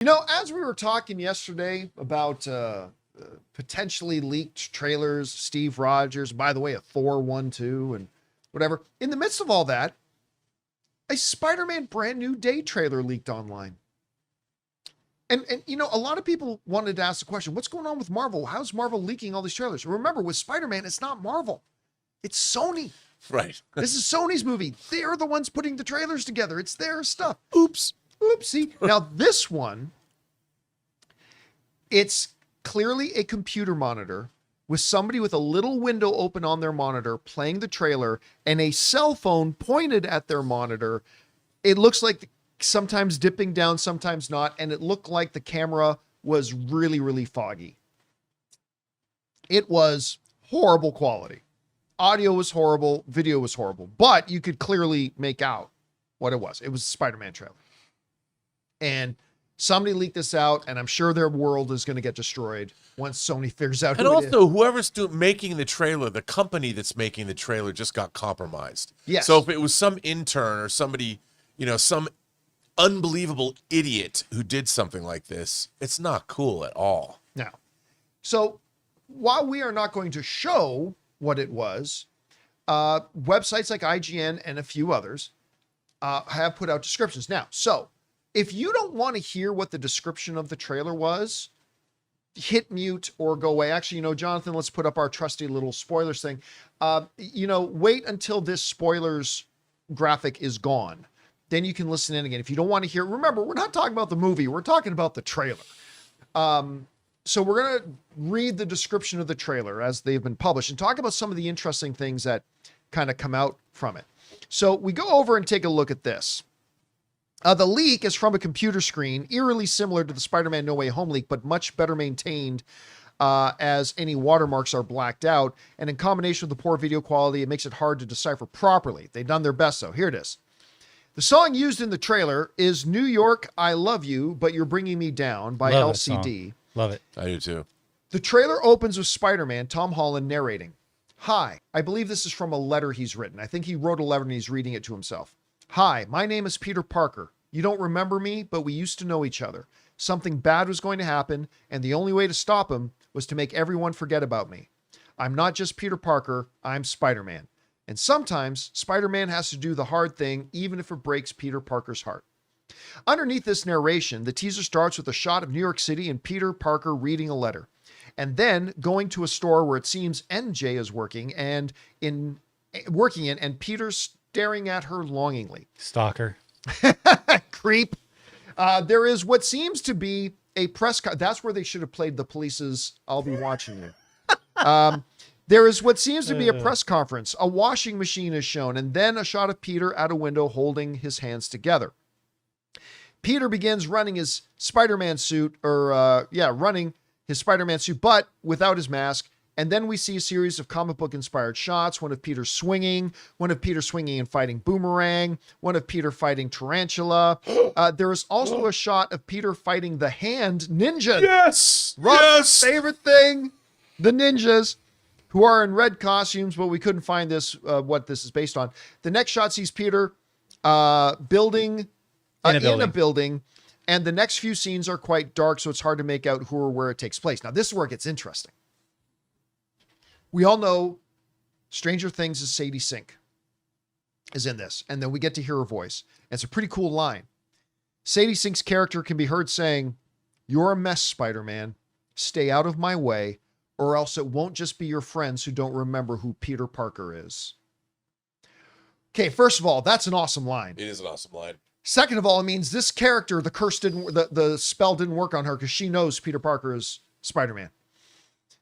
You know, as we were talking yesterday about potentially leaked trailers, Steve Rogers, by the way, a Thor 1-2 and whatever. In the midst of all that, a Spider-Man brand new day trailer leaked online. And you know, a lot of people wanted to ask the question, what's going on with Marvel? How's Marvel leaking all these trailers? Remember, with Spider-Man, it's not Marvel. It's Sony. Right. This is Sony's movie. They're the ones putting the trailers together. It's their stuff. Oops. Oopsie. Now, this one, it's clearly a computer monitor with somebody with a little window open on their monitor playing the trailer and a cell phone pointed at their monitor. It looks like sometimes dipping down, sometimes not. And it looked like the camera was really, really foggy. It was horrible quality. Audio was horrible. Video was horrible. But you could clearly make out what it was. It was a Spider-Man trailer. And somebody leaked this out, and I'm sure their world is going to get destroyed once Sony figures out who it is. And also, whoever's making the trailer, the company that's making the trailer just got compromised. Yes. So if it was some intern or somebody, you know, some unbelievable idiot who did something like this, it's not cool at all. Now, so while we are not going to show what it was, websites like IGN and a few others have put out descriptions. Now, so if you don't want to hear what the description of the trailer was, hit mute or go away. Actually, you know, Jonathan, let's put up our trusty little spoilers thing. You know, wait until this spoilers graphic is gone. Then you can listen in again. If you don't want to hear, remember, we're not talking about the movie. We're talking about the trailer. So we're going to read the description of the trailer as they've been published and talk about some of the interesting things that kind of come out from it. So we go over and take a look at this. The leak is from a computer screen, eerily similar to the Spider-Man No Way Home leak, but much better maintained as any watermarks are blacked out. And in combination with the poor video quality, it makes it hard to decipher properly. They've done their best, though. Here it is. The song used in the trailer is New York, I Love You, But You're Bringing Me Down by LCD. Love it. I do too. The trailer opens with Spider-Man, Tom Holland, narrating. Hi, I believe this is from a letter he's written. I think he wrote a letter and he's reading it to himself. Hi, my name is Peter Parker. You don't remember me, but we used to know each other. Something bad was going to happen, and the only way to stop him was to make everyone forget about me. I'm not just Peter Parker, I'm Spider-Man. And sometimes Spider-Man has to do the hard thing, even if it breaks Peter Parker's heart. Underneath this narration, the teaser starts with a shot of New York City and Peter Parker reading a letter, and then going to a store where it seems MJ is working and Peter's staring at her longingly. Stalker. Creep. There is what seems to be a press. That's where they should have played the Police's "I'll Be Watching You." There is what seems to be a press conference. A washing machine is shown, and then a shot of Peter at a window holding his hands together. Peter begins running his Spider-Man suit, running his Spider-Man suit, but without his mask. And then we see a series of comic book inspired shots. One of Peter swinging and fighting Boomerang, one of Peter fighting Tarantula. There is also a shot of Peter fighting the Hand Ninja. Yes. Rob's favorite thing, the ninjas, who are in red costumes, but we couldn't find what this is based on. The next shot sees Peter building in a building, and the next few scenes are quite dark, so it's hard to make out who or where it takes place. Now, this is where it gets interesting. We all know Stranger Things' Sadie Sink is in this, and then we get to hear her voice. And it's a pretty cool line. Sadie Sink's character can be heard saying, "You're a mess, Spider-Man. Stay out of my way, or else it won't just be your friends who don't remember who Peter Parker is." Okay, first of all, that's an awesome line. It is an awesome line. Second of all, it means this character, the spell didn't work on her because she knows Peter Parker is Spider-Man.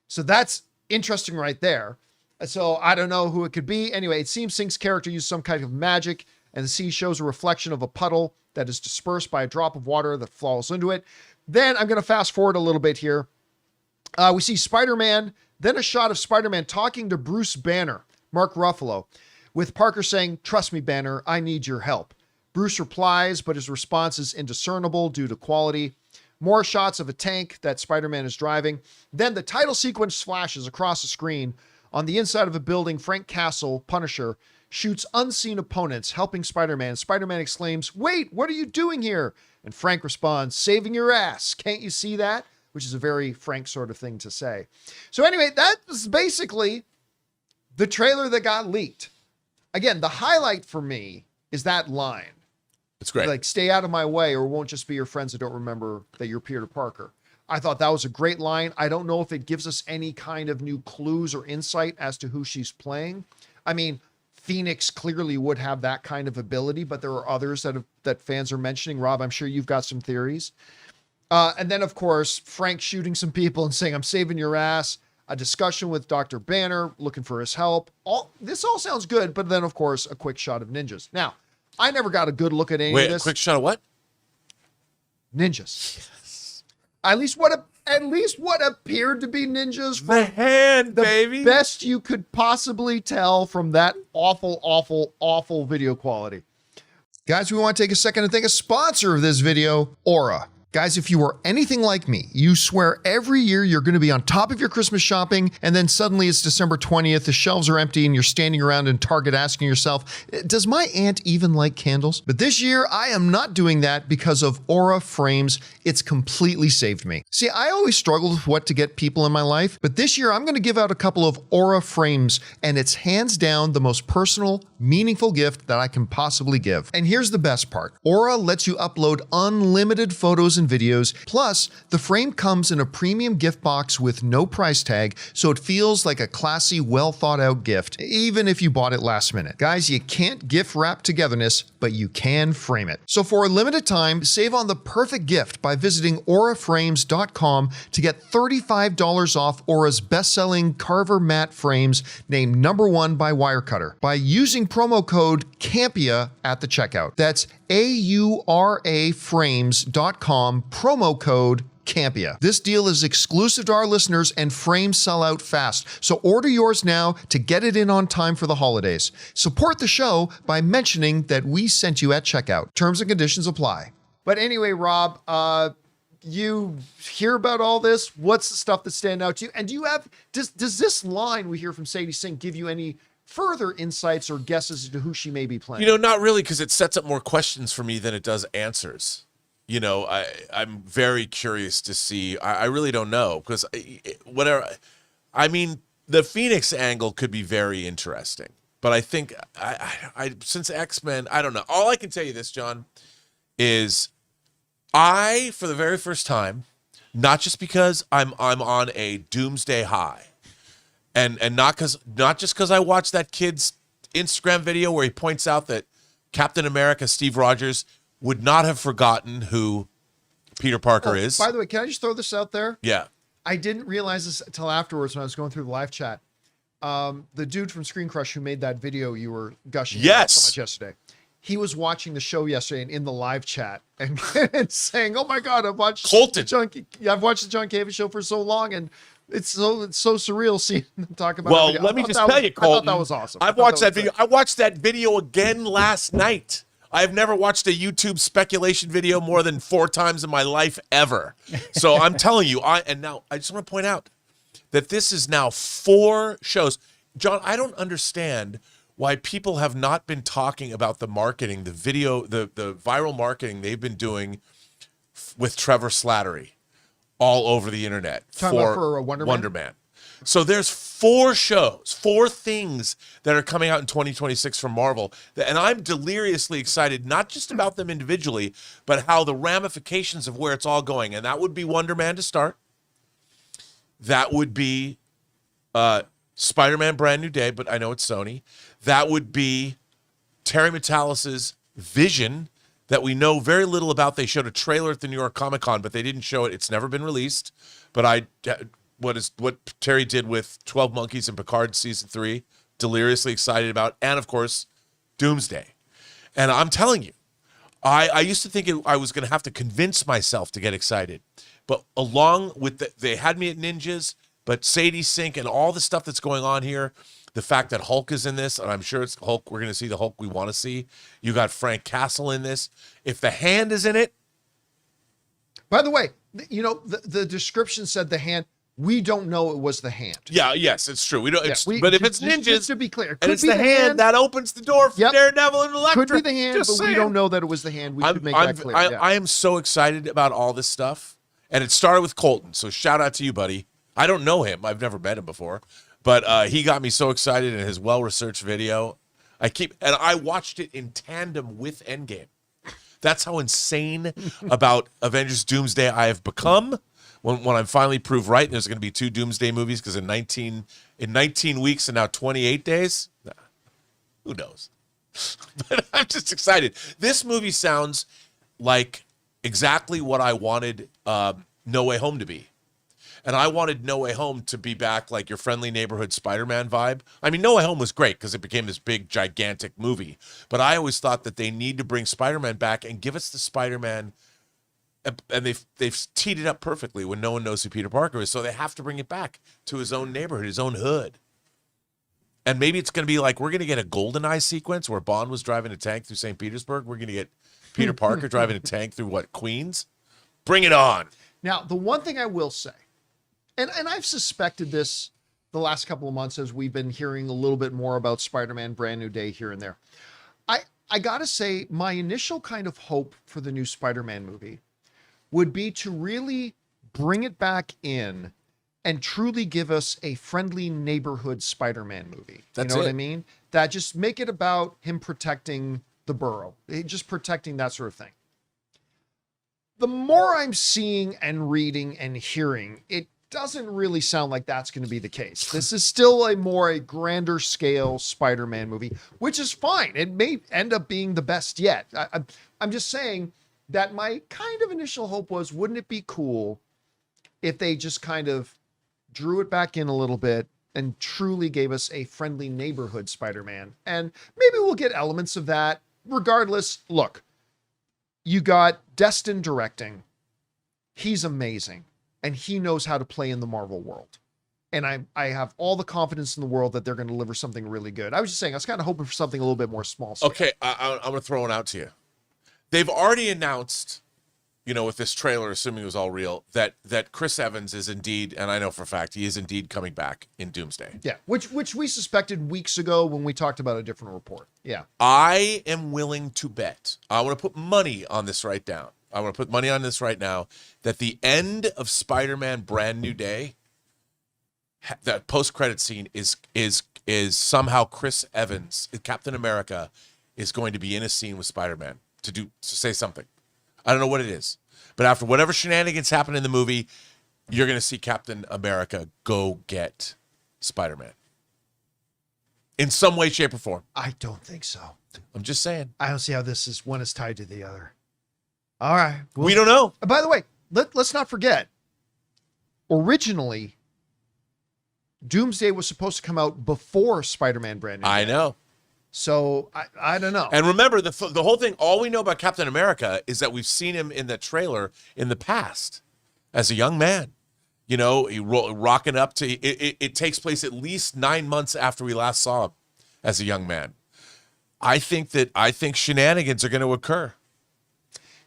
So that's interesting right there. So I don't know who it could be. Anyway, it seems Sink's character used some kind of magic, and the sea shows a reflection of a puddle that is dispersed by a drop of water that falls into it. Then I'm going to fast forward a little bit here. We see Spider-Man, then a shot of Spider-Man talking to Bruce Banner, Mark Ruffalo, with Parker saying, "Trust me, Banner, I need your help." Bruce replies, but his response is indiscernible due to quality. More shots of a tank that Spider-Man is driving. Then the title sequence flashes across the screen. On the inside of a building, Frank Castle, Punisher, shoots unseen opponents, helping Spider-Man. Spider-Man exclaims, "Wait, what are you doing here?" And Frank responds, "Saving your ass. Can't you see that?" Which is a very Frank sort of thing to say. So anyway, that was basically the trailer that got leaked. Again, the highlight for me is that line. It's great. Like, "Stay out of my way or it won't just be your friends that don't remember that you're Peter Parker." I thought that was a great line. I don't know if it gives us any kind of new clues or insight as to who she's playing. I mean, Phoenix clearly would have that kind of ability, but there are others that fans are mentioning. Rob, I'm sure you've got some theories. And then, of course, Frank shooting some people and saying, "I'm saving your ass." A discussion with Dr. Banner, looking for his help. This all sounds good, but then, of course, a quick shot of ninjas. Now, I never got a good look at any of this. A quick shot of what? Ninjas. Yes. At least what appeared to be ninjas. The hand, baby. Best you could possibly tell from that awful, awful, awful video quality. Guys, we want to take a second to thank a sponsor of this video, Aura. Guys, if you are anything like me, you swear every year you're going to be on top of your Christmas shopping, and then suddenly it's December 20th, the shelves are empty, and you're standing around in Target asking yourself, "Does my aunt even like candles?" But this year, I am not doing that because of Aura Frames. It's completely saved me. See, I always struggled with what to get people in my life, but this year I'm going to give out a couple of Aura Frames, and it's hands down the most personal, meaningful gift that I can possibly give. And here's the best part. Aura lets you upload unlimited photos and videos. Plus, the frame comes in a premium gift box with no price tag, so it feels like a classy, well thought out gift, even if you bought it last minute. Guys, you can't gift wrap togetherness, but you can frame it. So for a limited time, save on the perfect gift by visiting auraframes.com to get $35 off Aura's best-selling Carver matte frames named #1 by Wirecutter by using promo code CAMPEA at the checkout. That's auraframes.com, promo code Campea. This deal is exclusive to our listeners and frames sell out fast. So order yours now to get it in on time for the holidays. Support the show by mentioning that we sent you at checkout. Terms and conditions apply. But anyway, Rob, you hear about all this? What's the stuff that's standing out to you? And does this line we hear from Sadie Sink give you any further insights or guesses as to who she may be playing? Not really, because it sets up more questions for me than it does answers. I'm very curious to see. I really don't know, because whatever. I mean, the Phoenix angle could be very interesting, but I think I since X-Men, I don't know. All I can tell you this, John, is for the very first time, not just because I'm on a doomsday high, and not just because I watched that kid's Instagram video where he points out that Captain America, Steve Rogers, would not have forgotten who Peter Parker is. By the way, can I just throw this out there? Yeah. I didn't realize this until afterwards when I was going through the live chat. The dude from Screen Crush who made that video you were gushing about so much yesterday, he was watching the show yesterday and in the live chat and saying, "Oh my God, I've watched the John Campea Show for so long, and it's so surreal seeing them talk about." Well, let me just tell you, Colton, I thought that was awesome. I've watched that video. I watched that video again last night. I've never watched a YouTube speculation video more than 4 times in my life ever. So I'm telling you, now I just want to point out that this is now 4 shows. John, I don't understand why people have not been talking about the marketing, the video, the viral marketing they've been doing with Trevor Slattery all over the internet for Wonder Man. So there's 4 shows, 4 things that are coming out in 2026 from Marvel. And I'm deliriously excited, not just about them individually, but how the ramifications of where it's all going. And that would be Wonder Man to start. That would be Spider-Man Brand New Day, but I know it's Sony. That would be Terry Metallis's Vision that we know very little about. They showed a trailer at the New York Comic Con, but they didn't show it. It's never been released. But what Terry did with 12 Monkeys and Picard season 3, deliriously excited about, and of course, Doomsday. And I'm telling you, I used to think I was going to have to convince myself to get excited, but along with they had me at Ninjas, but Sadie Sink and all the stuff that's going on here, the fact that Hulk is in this, and I'm sure it's Hulk. We're going to see the Hulk we want to see. You got Frank Castle in this. If the Hand is in it, by the way, the description said the Hand. We don't know it was the hand. Yeah, yes, it's true. We don't. Yeah, But if it's just ninjas, to be clear, and it's the hand that opens the door for Yep. Daredevil and Elektra. Could be the hand, Just but we saying. don't know that it was the hand. We should make that clear. I am so excited about all this stuff. And it started with Colton. So shout out to you, buddy. I don't know him. I've never met him before. But he got me so excited in his well-researched video. I watched it in tandem with Endgame. That's how insane about Avengers Doomsday I have become. When I'm finally proved right, there's going to be 2 Doomsday movies because in 19 weeks and now 28 days, who knows? But I'm just excited. This movie sounds like exactly what I wanted No Way Home to be. And I wanted No Way Home to be back like your friendly neighborhood Spider-Man vibe. I mean, No Way Home was great because it became this big, gigantic movie. But I always thought that they need to bring Spider-Man back and give us the Spider-Man. And they've teed it up perfectly when no one knows who Peter Parker is. So they have to bring it back to his own neighborhood, his own hood. And maybe it's going to be like we're going to get a GoldenEye sequence where Bond was driving a tank through St. Petersburg. We're going to get Peter Parker driving a tank through what, Queens? Bring it on. Now, the one thing I will say, and I've suspected this the last couple of months as we've been hearing a little bit more about Spider-Man Brand New Day here and there. I got to say, my initial kind of hope for the new Spider-Man movie would be to really bring it back in and truly give us a friendly neighborhood Spider-Man movie. That's you know it. what I mean? That just make it about him protecting the borough, just protecting that sort of thing. The more I'm seeing and reading and hearing, it doesn't really sound like that's going to be the case. This is still a grander scale Spider-Man movie, which is fine. It may end up being the best yet. I'm just saying that my kind of initial hope was, wouldn't it be cool if they just kind of drew it back in a little bit and truly gave us a friendly neighborhood Spider-Man? And maybe we'll get elements of that. Regardless, look, you got Destin directing. He's amazing. And he knows how to play in the Marvel world. And I have all the confidence in the world that they're going to deliver something really good. I was just saying, I was kind of hoping for something a little bit more small scale. Okay, I'm going to throw it out to you. They've already announced, with this trailer, assuming it was all real, that Chris Evans is indeed, and I know for a fact, he is indeed coming back in Doomsday. Yeah, which we suspected weeks ago when we talked about a different report. Yeah. I am willing to bet, I want to put money on this right now. I want to put money on this right now that the end of Spider-Man Brand New Day, that post-credit scene is somehow Chris Evans, Captain America, is going to be in a scene with Spider-Man to say something. I don't know what it is, but after whatever shenanigans happen in the movie, you're going to see Captain America go get Spider-Man in some way, shape, or form. I don't think so. I'm just saying. I don't see how one is tied to the other. All right. We don't know. By the way, let's not forget, originally, Doomsday was supposed to come out before Spider-Man Brand New Day. I know. So I don't know. And remember, the whole thing, all we know about Captain America is that we've seen him in the trailer in the past as a young man. He rocking up to, it takes place at least 9 months after we last saw him as a young man. I think shenanigans are going to occur.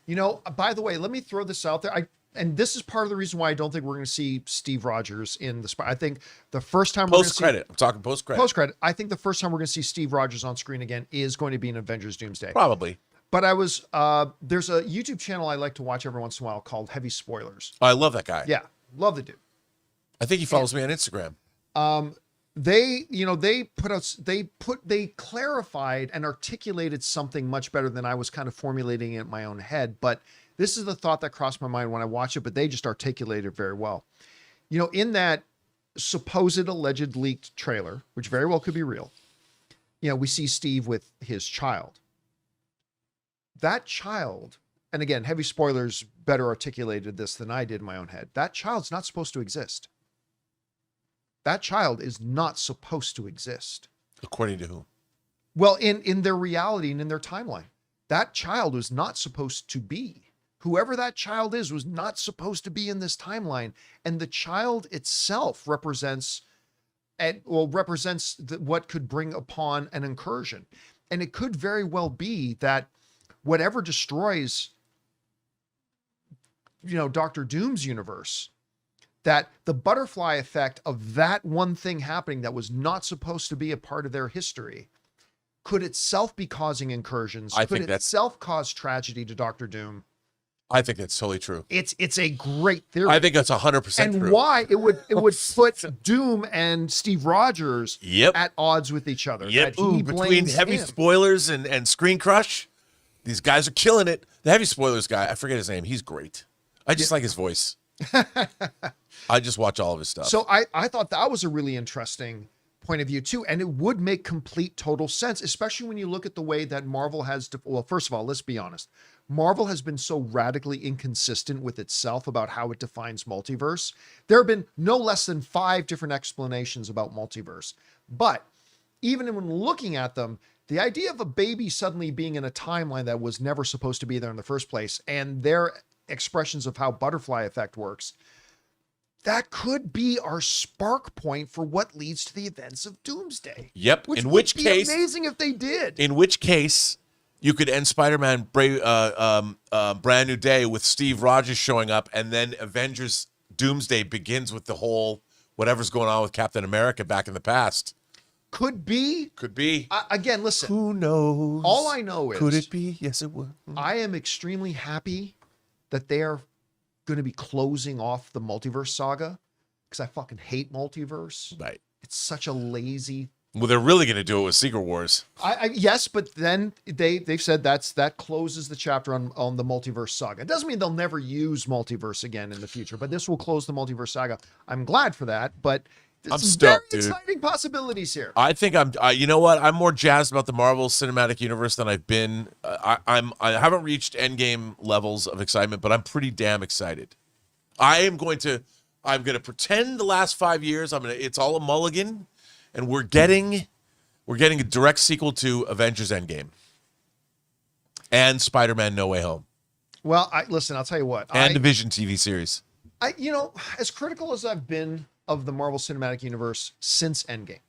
By the way, let me throw this out there. And this is part of the reason why I don't think we're going to see Steve Rogers in the I think the first time post-credit. I'm talking post-credit. Post-credit. I think the first time we're going to see Steve Rogers on screen again is going to be in Avengers Doomsday. Probably. But there's a YouTube channel I like to watch every once in a while called Heavy Spoilers. I love that guy. Yeah. Love the dude. I think he follows me on Instagram. They clarified and articulated something much better than I was kind of formulating it in my own head. But this is the thought that crossed my mind when I watched it, but they just articulated it very well. In that supposed alleged leaked trailer, which very well could be real, we see Steve with his child. That child, and again, Heavy Spoilers better articulated this than I did in my own head. That child's not supposed to exist. That child is not supposed to exist. According to who? Well, in their reality and in their timeline, that child was not supposed to be. Whoever that child is was not supposed to be in this timeline. And the child itself represents what could bring upon an incursion. And it could very well be that whatever destroys, Dr. Doom's universe, that the butterfly effect of that one thing happening that was not supposed to be a part of their history could itself be causing incursions. I could think that's itself cause tragedy to Doctor Doom. I think that's totally true. It's a great theory. I think that's 100% and true. why it would put Doom and Steve Rogers Yep. at odds with each other. Yep. That he Ooh, between blames heavy him. spoilers and Screen Crush, these guys are killing it. The heavy spoilers guy, I forget his name. He's great. I just like his voice. I just watch all of his stuff. So I thought that was a really interesting point of view too, and it would make complete total sense, especially when you look at the way that Marvel has well, first of all, let's be honest. Marvel has been so radically inconsistent with itself about how it defines multiverse. There have been no less than 5 different explanations about multiverse. But even when looking at them, the idea of a baby suddenly being in a timeline that was never supposed to be there in the first place, and their expressions of how butterfly effect works, that could be our spark point for what leads to the events of Doomsday. Yep. Which In would which be case, amazing if they did. in which case, you could end Spider-Man Brand New Day with Steve Rogers showing up, and then Avengers Doomsday begins with the whole whatever's going on with Captain America back in the past. Could be. Could be. Again, listen. Who knows? All I know is, Could it be? Yes, it would. I am extremely happy that they are going to be closing off the multiverse saga, because I fucking hate multiverse. Right. It's such a lazy. Well, they're really going to do it with Secret Wars. Yes, but then they've said that closes the chapter on the multiverse saga. It doesn't mean they'll never use multiverse again in the future, but this will close the multiverse saga. I'm glad for that, but I'm there's stoked, very dude. exciting possibilities here. I think you know what? I'm more jazzed about the Marvel Cinematic Universe than I've been. I haven't reached Endgame levels of excitement, but I'm pretty damn excited. I'm going to pretend the last 5 years. It's all a mulligan, and we're getting a direct sequel to Avengers Endgame and Spider-Man No Way Home Well, listen, I'll tell you what. and Division TV series. As critical as I've been of the Marvel Cinematic Universe since Endgame,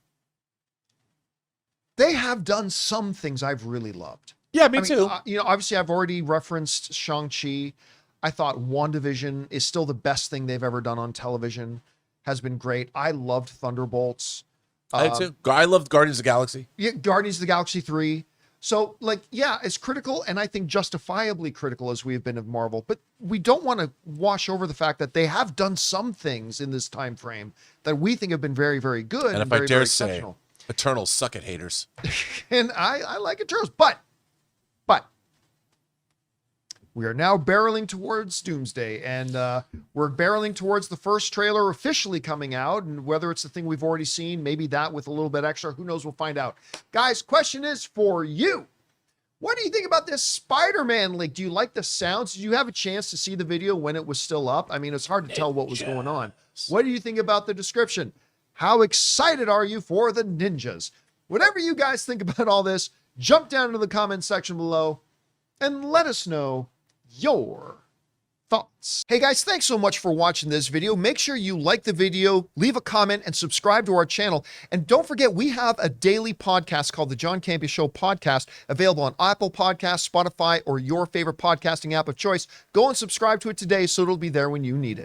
they have done some things I've really loved. Yeah, me too. Obviously, I've already referenced Shang-Chi. I thought WandaVision is still the best thing they've ever done on television. Has been great. I loved Thunderbolts. I did too. I loved Guardians of the Galaxy. Yeah, Guardians of the Galaxy 3. So, as critical, and I think justifiably critical as we have been of Marvel, but we don't want to wash over the fact that they have done some things in this time frame that we think have been very, very good. And if very, I dare very say, exceptional. Eternals suck at haters. And I like Eternals, but we are now barreling towards Doomsday, and we're barreling towards the first trailer officially coming out, and whether it's the thing we've already seen, maybe that with a little bit extra, who knows, we'll find out. Guys, question is for you. What do you think about this Spider-Man leak? Do you like the sounds? Did you have a chance to see the video when it was still up? I mean, it's hard to tell what was going on. What do you think about the description? How excited are you for the ninjas? Whatever you guys think about all this, jump down into the comment section below and let us know your thoughts. Hey guys, thanks so much for watching this video. Make sure you like the video, leave a comment, and subscribe to our channel. And don't forget, we have a daily podcast called the John Campea Show podcast, available on Apple Podcasts, Spotify, or your favorite podcasting app of choice. Go and subscribe to it today so it'll be there when you need it.